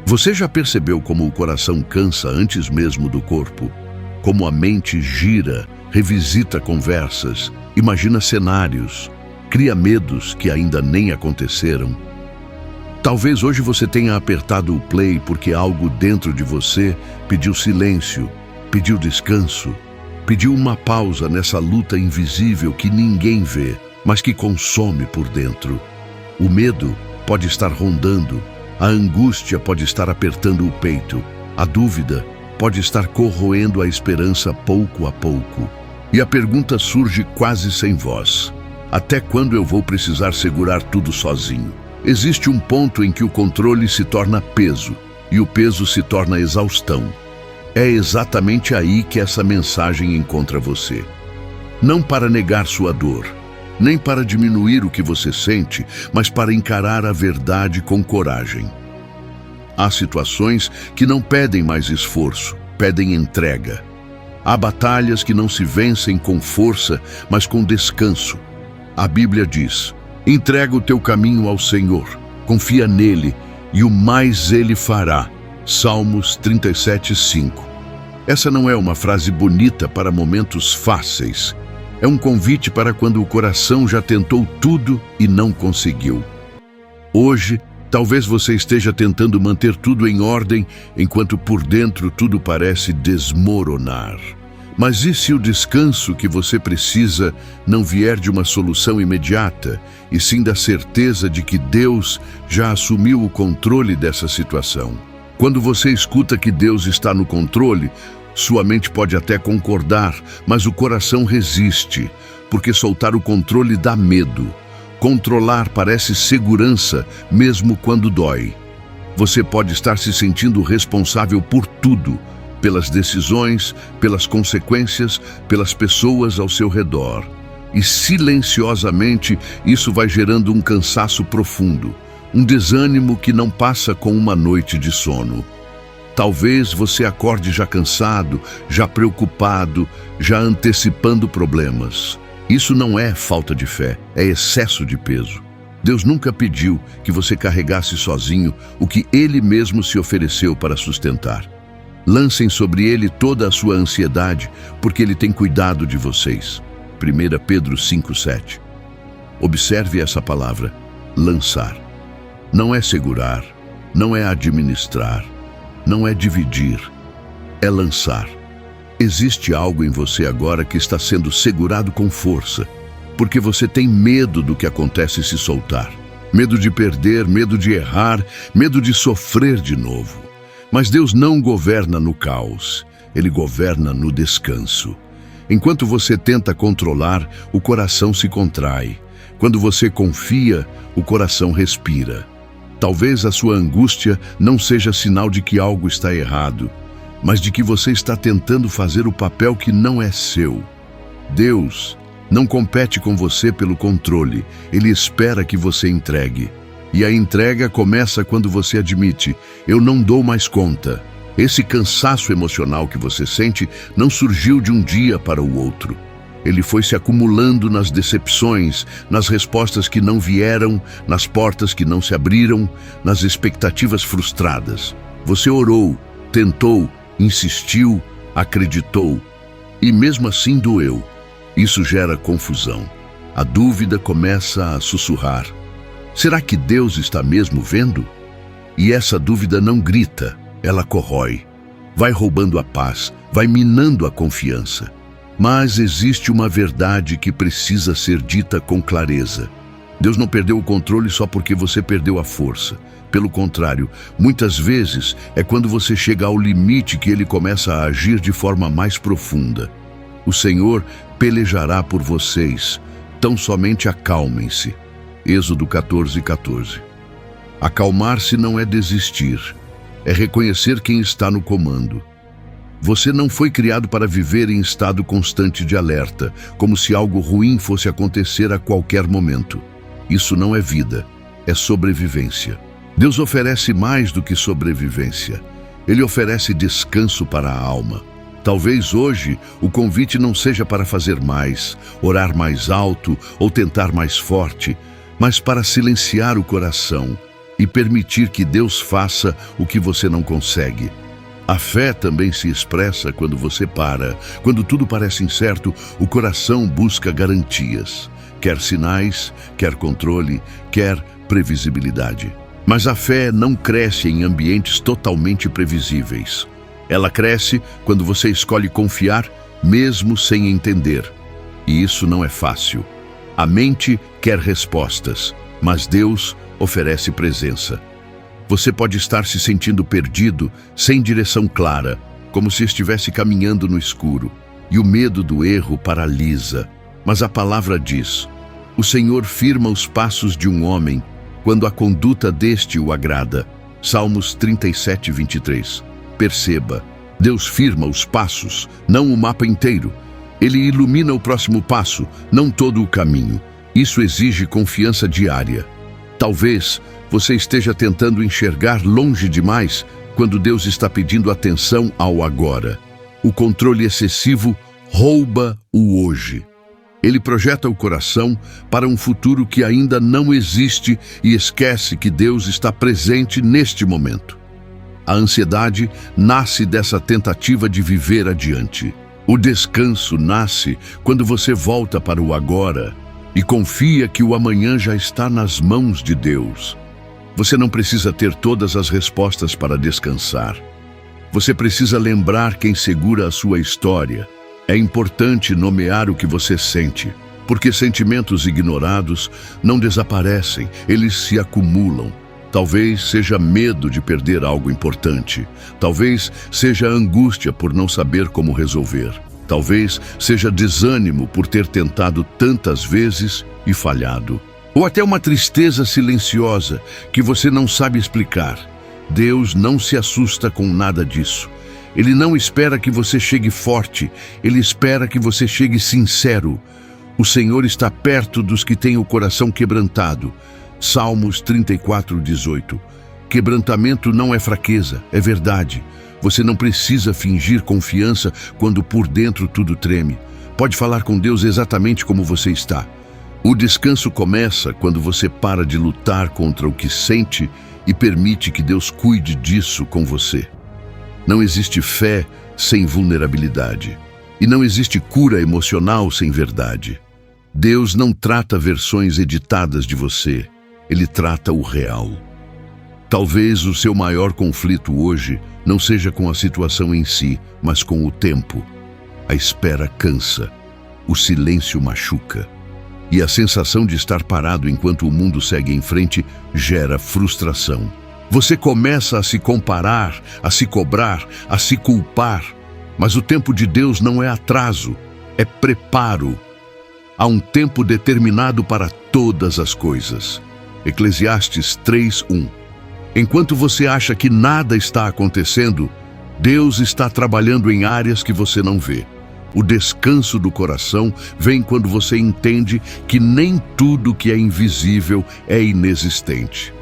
Você já percebeu como o coração cansa antes mesmo do corpo? Como a mente gira, revisita conversas, imagina cenários, cria medos que ainda nem aconteceram? Talvez hoje você tenha apertado o play porque algo dentro de você pediu silêncio, pediu descanso, pediu uma pausa nessa luta invisível que ninguém vê, mas que consome por dentro. O medo pode estar rondando, a angústia pode estar apertando o peito, a dúvida pode estar corroendo a esperança pouco a pouco. E a pergunta surge quase sem voz: até quando eu vou precisar segurar tudo sozinho? Existe um ponto em que o controle se torna peso, e o peso se torna exaustão. É exatamente aí que essa mensagem encontra você. Não para negar sua dor, nem para diminuir o que você sente, mas para encarar a verdade com coragem. Há situações que não pedem mais esforço, pedem entrega. Há batalhas que não se vencem com força, mas com descanso. A Bíblia diz: entrega o teu caminho ao Senhor, confia nele, e o mais ele fará. Salmos 37:5. Essa não é uma frase bonita para momentos fáceis. É um convite para quando o coração já tentou tudo e não conseguiu. Hoje, talvez você esteja tentando manter tudo em ordem, enquanto por dentro tudo parece desmoronar. Mas e se o descanso que você precisa não vier de uma solução imediata, e sim da certeza de que Deus já assumiu o controle dessa situação? Quando você escuta que Deus está no controle, sua mente pode até concordar, mas o coração resiste, porque soltar o controle dá medo. Controlar parece segurança, mesmo quando dói. Você pode estar se sentindo responsável por tudo, pelas decisões, pelas consequências, pelas pessoas ao seu redor. E silenciosamente isso vai gerando um cansaço profundo, um desânimo que não passa com uma noite de sono. Talvez você acorde já cansado, já preocupado, já antecipando problemas. Isso não é falta de fé, é excesso de peso. Deus nunca pediu que você carregasse sozinho o que Ele mesmo se ofereceu para sustentar. Lancem sobre Ele toda a sua ansiedade, porque Ele tem cuidado de vocês. 1 Pedro 5:7. Observe essa palavra, lançar. Não é segurar, não é administrar, não é dividir, é lançar. Existe algo em você agora que está sendo segurado com força, porque você tem medo do que acontece se soltar. Medo de perder, medo de errar, medo de sofrer de novo. Mas Deus não governa no caos, Ele governa no descanso. Enquanto você tenta controlar, o coração se contrai. Quando você confia, o coração respira. Talvez a sua angústia não seja sinal de que algo está errado, mas de que você está tentando fazer o papel que não é seu. Deus não compete com você pelo controle, Ele espera que você entregue. E a entrega começa quando você admite: eu não dou mais conta. Esse cansaço emocional que você sente não surgiu de um dia para o outro. Ele foi se acumulando nas decepções, nas respostas que não vieram, nas portas que não se abriram, nas expectativas frustradas. Você orou, tentou, insistiu, acreditou, e mesmo assim doeu. Isso gera confusão. A dúvida começa a sussurrar: será que Deus está mesmo vendo? E essa dúvida não grita, ela corrói. Vai roubando a paz, vai minando a confiança. Mas existe uma verdade que precisa ser dita com clareza. Deus não perdeu o controle só porque você perdeu a força. Pelo contrário, muitas vezes é quando você chega ao limite que Ele começa a agir de forma mais profunda. O Senhor pelejará por vocês, tão somente acalmem-se. Êxodo 14:14. Acalmar-se não é desistir, é reconhecer quem está no comando. Você não foi criado para viver em estado constante de alerta, como se algo ruim fosse acontecer a qualquer momento. Isso não é vida, é sobrevivência. Deus oferece mais do que sobrevivência. Ele oferece descanso para a alma. Talvez hoje o convite não seja para fazer mais, orar mais alto ou tentar mais forte, mas para silenciar o coração, e permitir que Deus faça o que você não consegue. A fé também se expressa quando você para. Quando tudo parece incerto, o coração busca garantias. Quer sinais, quer controle, quer previsibilidade. Mas a fé não cresce em ambientes totalmente previsíveis. Ela cresce quando você escolhe confiar, mesmo sem entender. E isso não é fácil. A mente quer respostas, mas Deus oferece presença. Você pode estar se sentindo perdido, sem direção clara, como se estivesse caminhando no escuro, e o medo do erro paralisa. Mas a palavra diz: o Senhor firma os passos de um homem quando a conduta deste o agrada. Salmos 37, 23. Perceba, Deus firma os passos, não o mapa inteiro. Ele ilumina o próximo passo, não todo o caminho. Isso exige confiança diária. Talvez você esteja tentando enxergar longe demais quando Deus está pedindo atenção ao agora. O controle excessivo rouba o hoje. Ele projeta o coração para um futuro que ainda não existe e esquece que Deus está presente neste momento. A ansiedade nasce dessa tentativa de viver adiante. O descanso nasce quando você volta para o agora e confia que o amanhã já está nas mãos de Deus. Você não precisa ter todas as respostas para descansar. Você precisa lembrar quem segura a sua história. É importante nomear o que você sente, porque sentimentos ignorados não desaparecem, eles se acumulam. Talvez seja medo de perder algo importante. Talvez seja angústia por não saber como resolver. Talvez seja desânimo por ter tentado tantas vezes e falhado. Ou até uma tristeza silenciosa que você não sabe explicar. Deus não se assusta com nada disso. Ele não espera que você chegue forte, ele espera que você chegue sincero. O Senhor está perto dos que têm o coração quebrantado. Salmos 34, 18. Quebrantamento não é fraqueza, é verdade. Você não precisa fingir confiança quando por dentro tudo treme. Pode falar com Deus exatamente como você está. O descanso começa quando você para de lutar contra o que sente e permite que Deus cuide disso com você. Não existe fé sem vulnerabilidade. E não existe cura emocional sem verdade. Deus não trata versões editadas de você. Ele trata o real. Talvez o seu maior conflito hoje não seja com a situação em si, mas com o tempo. A espera cansa. O silêncio machuca. E a sensação de estar parado enquanto o mundo segue em frente gera frustração. Você começa a se comparar, a se cobrar, a se culpar. Mas o tempo de Deus não é atraso, é preparo. Há um tempo determinado para todas as coisas. Eclesiastes 3:1. Enquanto você acha que nada está acontecendo, Deus está trabalhando em áreas que você não vê. O descanso do coração vem quando você entende que nem tudo que é invisível é inexistente.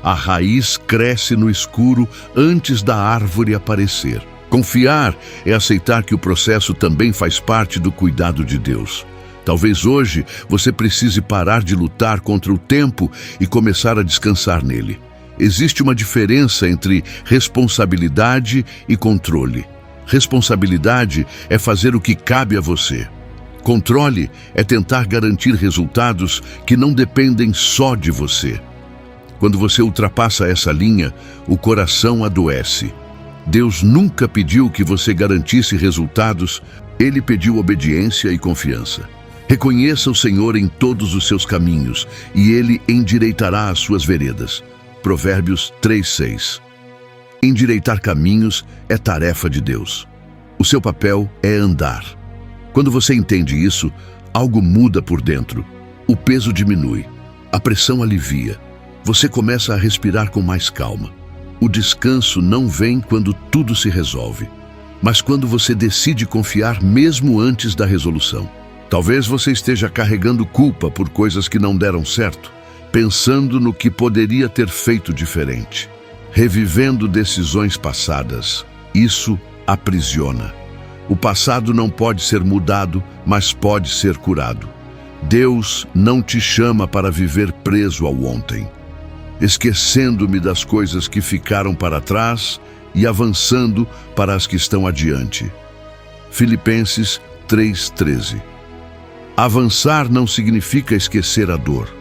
A raiz cresce no escuro antes da árvore aparecer. Confiar é aceitar que o processo também faz parte do cuidado de Deus. Talvez hoje você precise parar de lutar contra o tempo e começar a descansar nele. Existe uma diferença entre responsabilidade e controle. Responsabilidade é fazer o que cabe a você. Controle é tentar garantir resultados que não dependem só de você. Quando você ultrapassa essa linha, o coração adoece. Deus nunca pediu que você garantisse resultados, Ele pediu obediência e confiança. Reconheça o Senhor em todos os seus caminhos, e Ele endireitará as suas veredas. Provérbios 3:6. Endireitar caminhos é tarefa de Deus. O seu papel é andar. Quando você entende isso, algo muda por dentro. O peso diminui, a pressão alivia. Você começa a respirar com mais calma. O descanso não vem quando tudo se resolve, mas quando você decide confiar mesmo antes da resolução. Talvez você esteja carregando culpa por coisas que não deram certo, pensando no que poderia ter feito diferente, revivendo decisões passadas. Isso aprisiona. O passado não pode ser mudado, mas pode ser curado. Deus não te chama para viver preso ao ontem. esquecendo-me das coisas que ficaram para trás e avançando para as que estão adiante. Filipenses 3:13. Avançar não significa esquecer a dor.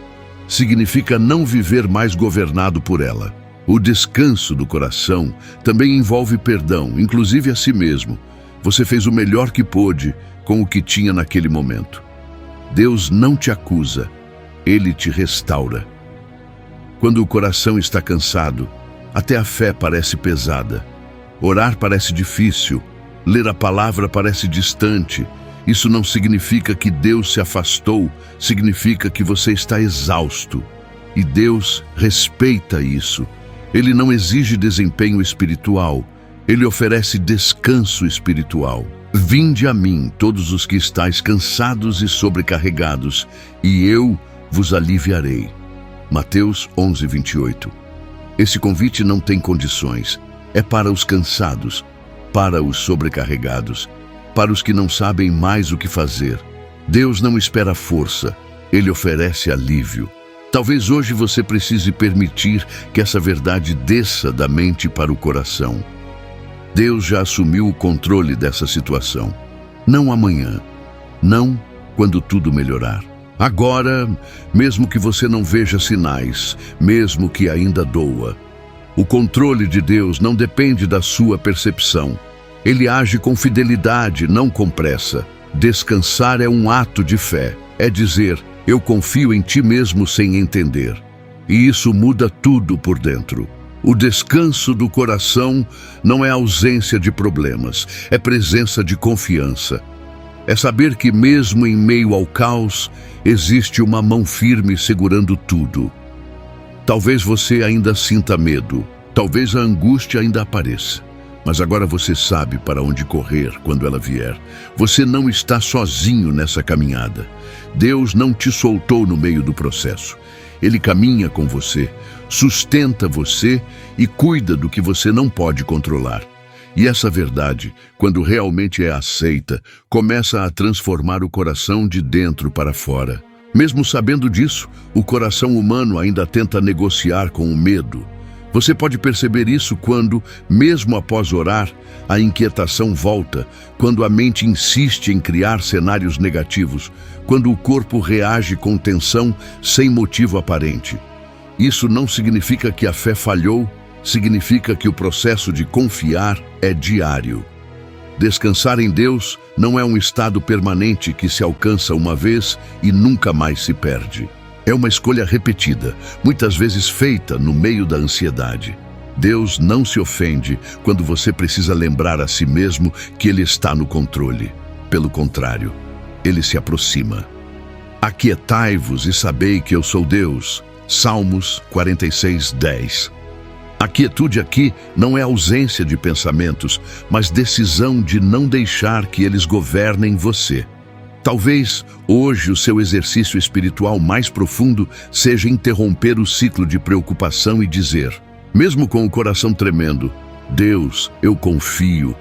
Significa não viver mais governado por ela. O descanso do coração também envolve perdão, inclusive a si mesmo. Você fez o melhor que pôde com o que tinha naquele momento. Deus não te acusa, Ele te restaura. Quando o coração está cansado, até a fé parece pesada. Orar parece difícil, ler a palavra parece distante. Isso não significa que Deus se afastou, significa que você está exausto. E Deus respeita isso. Ele não exige desempenho espiritual, Ele oferece descanso espiritual. Vinde a mim, todos os que estáis cansados e sobrecarregados, e eu vos aliviarei. Mateus 11:28. Esse convite não tem condições. É para os cansados, para os sobrecarregados, para os que não sabem mais o que fazer. Deus não espera força, Ele oferece alívio. Talvez hoje você precise permitir que essa verdade desça da mente para o coração. Deus já assumiu o controle dessa situação. Não amanhã, não quando tudo melhorar. Agora, mesmo que você não veja sinais, mesmo que ainda doa. O controle de Deus não depende da sua percepção. Ele age com fidelidade, não com pressa. Descansar é um ato de fé. É dizer, eu confio em ti mesmo sem entender. E isso muda tudo por dentro. O descanso do coração não é ausência de problemas, é presença de confiança. É saber que mesmo em meio ao caos, existe uma mão firme segurando tudo. Talvez você ainda sinta medo, talvez a angústia ainda apareça. Mas agora você sabe para onde correr quando ela vier. Você não está sozinho nessa caminhada. Deus não te soltou no meio do processo. Ele caminha com você, sustenta você e cuida do que você não pode controlar. E essa verdade, quando realmente é aceita, começa a transformar o coração de dentro para fora. Mesmo sabendo disso, o coração humano ainda tenta negociar com o medo. Você pode perceber isso quando, mesmo após orar, a inquietação volta, quando a mente insiste em criar cenários negativos, quando o corpo reage com tensão sem motivo aparente. Isso não significa que a fé falhou, significa que o processo de confiar é diário. Descansar em Deus não é um estado permanente que se alcança uma vez e nunca mais se perde. É uma escolha repetida, muitas vezes feita no meio da ansiedade. Deus não se ofende quando você precisa lembrar a si mesmo que Ele está no controle. Pelo contrário, Ele se aproxima. Aquietai-vos e sabei que eu sou Deus. Salmos 46:10. A quietude aqui não é ausência de pensamentos, mas decisão de não deixar que eles governem você. Talvez hoje o seu exercício espiritual mais profundo seja interromper o ciclo de preocupação e dizer, mesmo com o coração tremendo, Deus, eu confio.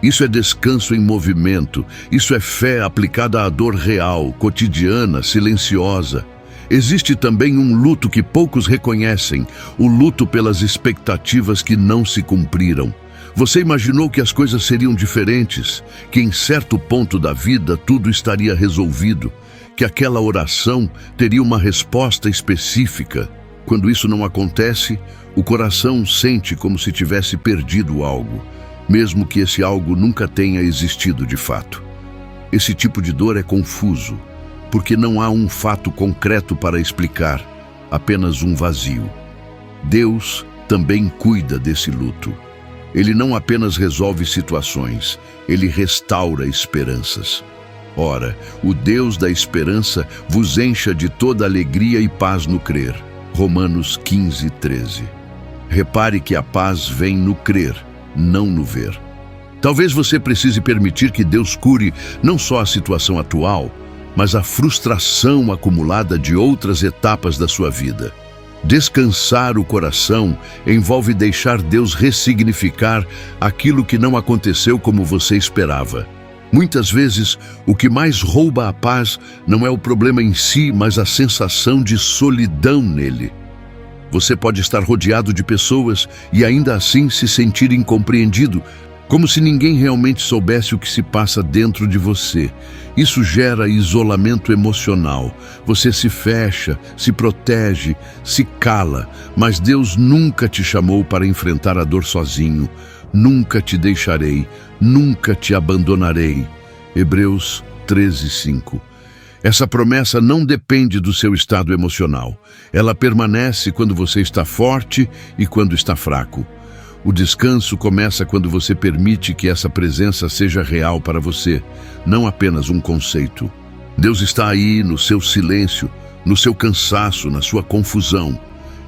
Isso é descanso em movimento, isso é fé aplicada à dor real, cotidiana, silenciosa. Existe também um luto que poucos reconhecem, o luto pelas expectativas que não se cumpriram. Você imaginou que as coisas seriam diferentes, que em certo ponto da vida tudo estaria resolvido, que aquela oração teria uma resposta específica. Quando isso não acontece, o coração sente como se tivesse perdido algo, mesmo que esse algo nunca tenha existido de fato. Esse tipo de dor é confuso, porque não há um fato concreto para explicar, apenas um vazio. Deus também cuida desse luto. Ele não apenas resolve situações, Ele restaura esperanças. Ora, o Deus da esperança vos encha de toda alegria e paz no crer. Romanos 15:13. Repare que a paz vem no crer, não no ver. Talvez você precise permitir que Deus cure não só a situação atual, mas a frustração acumulada de outras etapas da sua vida. Descansar o coração envolve deixar Deus ressignificar aquilo que não aconteceu como você esperava. Muitas vezes, o que mais rouba a paz não é o problema em si, mas a sensação de solidão nele. Você pode estar rodeado de pessoas e ainda assim se sentir incompreendido, como se ninguém realmente soubesse o que se passa dentro de você. Isso gera isolamento emocional. Você se fecha, se protege, se cala, mas Deus nunca te chamou para enfrentar a dor sozinho. Nunca te deixarei, nunca te abandonarei. Hebreus 13:5. Essa promessa não depende do seu estado emocional. Ela permanece quando você está forte e quando está fraco. O descanso começa quando você permite que essa presença seja real para você, não apenas um conceito. Deus está aí no seu silêncio, no seu cansaço, na sua confusão.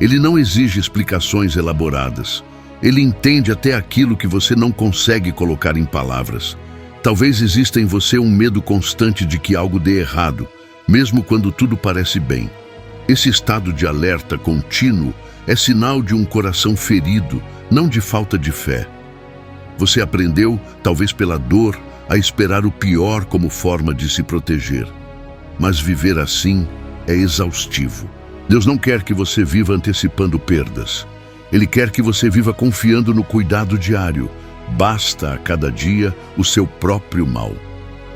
Ele não exige explicações elaboradas. Ele entende até aquilo que você não consegue colocar em palavras. Talvez exista em você um medo constante de que algo dê errado, mesmo quando tudo parece bem. Esse estado de alerta contínuo é sinal de um coração ferido, não de falta de fé. Você aprendeu, talvez pela dor, a esperar o pior como forma de se proteger. Mas viver assim é exaustivo. Deus não quer que você viva antecipando perdas. Ele quer que você viva confiando no cuidado diário. Basta a cada dia o seu próprio mal.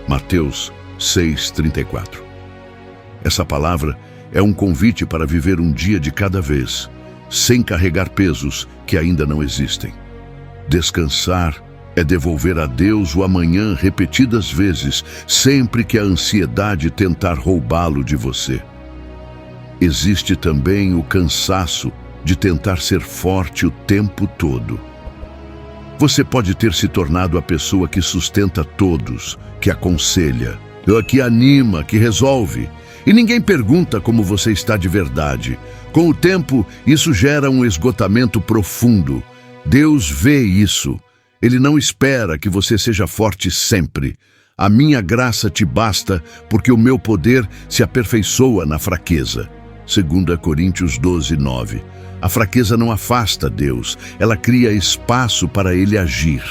Mateus 6:34. Essa palavra é um convite para viver um dia de cada vez, sem carregar pesos que ainda não existem. Descansar é devolver a Deus o amanhã repetidas vezes, sempre que a ansiedade tentar roubá-lo de você. Existe também o cansaço de tentar ser forte o tempo todo. Você pode ter se tornado a pessoa que sustenta todos, que aconselha, que anima, que resolve. E ninguém pergunta como você está de verdade. Com o tempo, isso gera um esgotamento profundo. Deus vê isso. Ele não espera que você seja forte sempre. A minha graça te basta, porque o meu poder se aperfeiçoa na fraqueza. 2 Coríntios 12:9. A fraqueza não afasta Deus, ela cria espaço para Ele agir.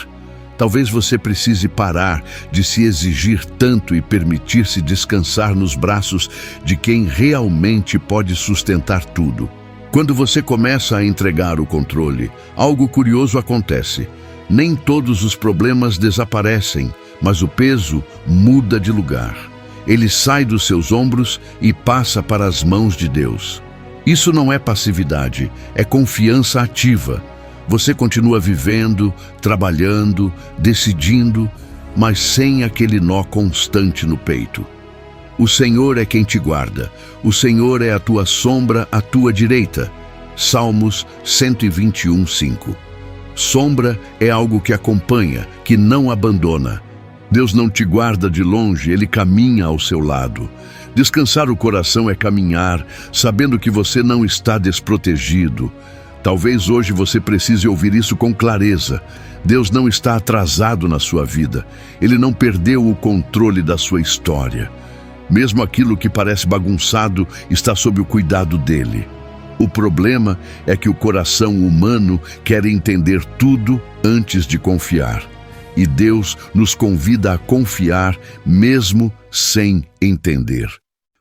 Talvez você precise parar de se exigir tanto e permitir-se descansar nos braços de quem realmente pode sustentar tudo. Quando você começa a entregar o controle, algo curioso acontece. Nem todos os problemas desaparecem, mas o peso muda de lugar. Ele sai dos seus ombros e passa para as mãos de Deus. Isso não é passividade, é confiança ativa. Você continua vivendo, trabalhando, decidindo, mas sem aquele nó constante no peito. O Senhor é quem te guarda. O Senhor é a tua sombra à tua direita. Salmos 121:5. Sombra é algo que acompanha, que não abandona. Deus não te guarda de longe, Ele caminha ao seu lado. Descansar o coração é caminhar, sabendo que você não está desprotegido. Talvez hoje você precise ouvir isso com clareza. Deus não está atrasado na sua vida. Ele não perdeu o controle da sua história. Mesmo aquilo que parece bagunçado está sob o cuidado dele. O problema é que o coração humano quer entender tudo antes de confiar. E Deus nos convida a confiar mesmo sem entender.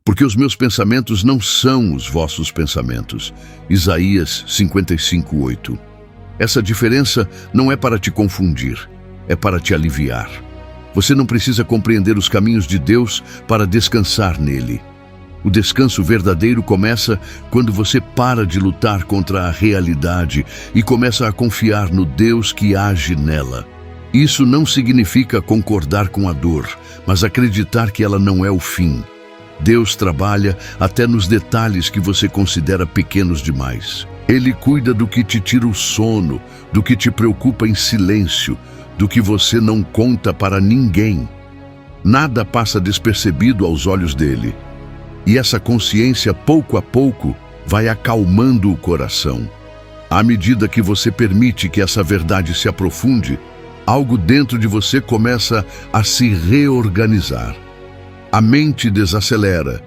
Porque os meus pensamentos não são os vossos pensamentos. Isaías 55:8. Essa diferença não é para te confundir, é para te aliviar. Você não precisa compreender os caminhos de Deus para descansar nele. O descanso verdadeiro começa quando você para de lutar contra a realidade e começa a confiar no Deus que age nela. Isso não significa concordar com a dor, mas acreditar que ela não é o fim. Deus trabalha até nos detalhes que você considera pequenos demais. Ele cuida do que te tira o sono, do que te preocupa em silêncio, do que você não conta para ninguém. Nada passa despercebido aos olhos dele. E essa consciência, pouco a pouco, vai acalmando o coração. À medida que você permite que essa verdade se aprofunde, algo dentro de você começa a se reorganizar. A mente desacelera,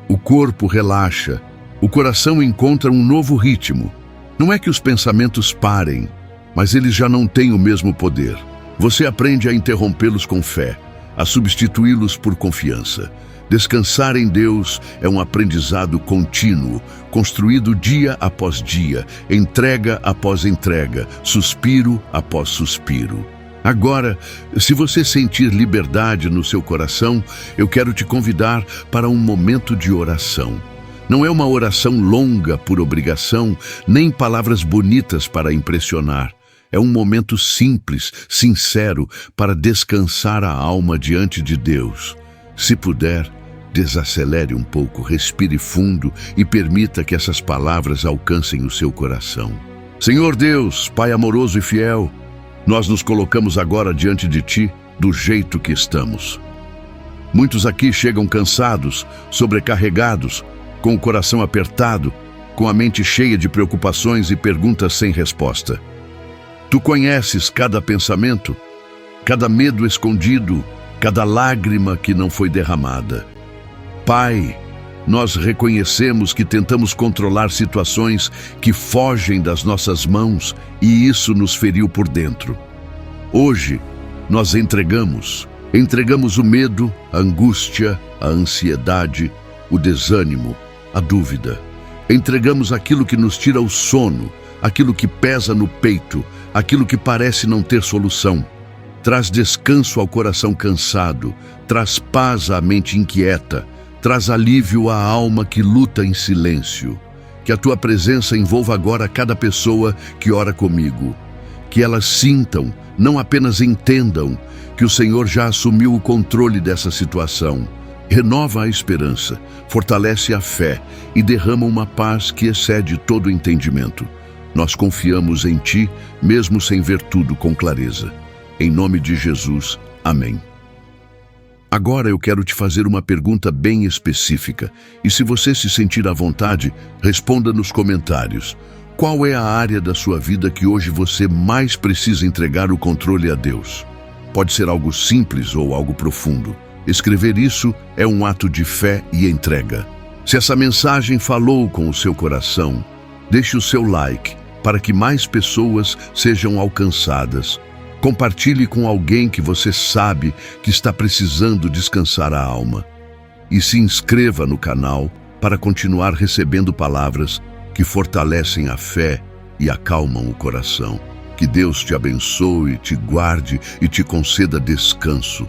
o corpo relaxa, o coração encontra um novo ritmo. Não é que os pensamentos parem, mas eles já não têm o mesmo poder. Você aprende a interrompê-los com fé. a substituí-los por confiança. Descansar em Deus é um aprendizado contínuo, construído dia após dia, entrega após entrega, suspiro após suspiro. Agora, se você sentir liberdade no seu coração, eu quero te convidar para um momento de oração. Não é uma oração longa por obrigação, nem palavras bonitas para impressionar. É um momento simples, sincero, para descansar a alma diante de Deus. Se puder, desacelere um pouco, respire fundo e permita que essas palavras alcancem o seu coração. Senhor Deus, Pai amoroso e fiel, nós nos colocamos agora diante de Ti do jeito que estamos. Muitos aqui chegam cansados, sobrecarregados, com o coração apertado, com a mente cheia de preocupações e perguntas sem resposta. Tu conheces cada pensamento, cada medo escondido, cada lágrima que não foi derramada. Pai, nós reconhecemos que tentamos controlar situações que fogem das nossas mãos e isso nos feriu por dentro. Hoje, nós entregamos o medo, a angústia, a ansiedade, o desânimo, a dúvida. Entregamos aquilo que nos tira o sono, aquilo que pesa no peito, aquilo que parece não ter solução. Traz descanso ao coração cansado, traz paz à mente inquieta, traz alívio à alma que luta em silêncio. Que a Tua presença envolva agora cada pessoa que ora comigo. Que elas sintam, não apenas entendam, que o Senhor já assumiu o controle dessa situação. Renova a esperança, fortalece a fé e derrama uma paz que excede todo entendimento. Nós confiamos em Ti, mesmo sem ver tudo com clareza. Em nome de Jesus, amém. Agora eu quero te fazer uma pergunta bem específica, e se você se sentir à vontade, responda nos comentários. Qual é a área da sua vida que hoje você mais precisa entregar o controle a Deus? Pode ser algo simples ou algo profundo. Escrever isso é um ato de fé e entrega. Se essa mensagem falou com o seu coração, deixe o seu like para que mais pessoas sejam alcançadas. Compartilhe com alguém que você sabe que está precisando descansar a alma. E se inscreva no canal para continuar recebendo palavras que fortalecem a fé e acalmam o coração. Que Deus te abençoe, te guarde e te conceda descanso.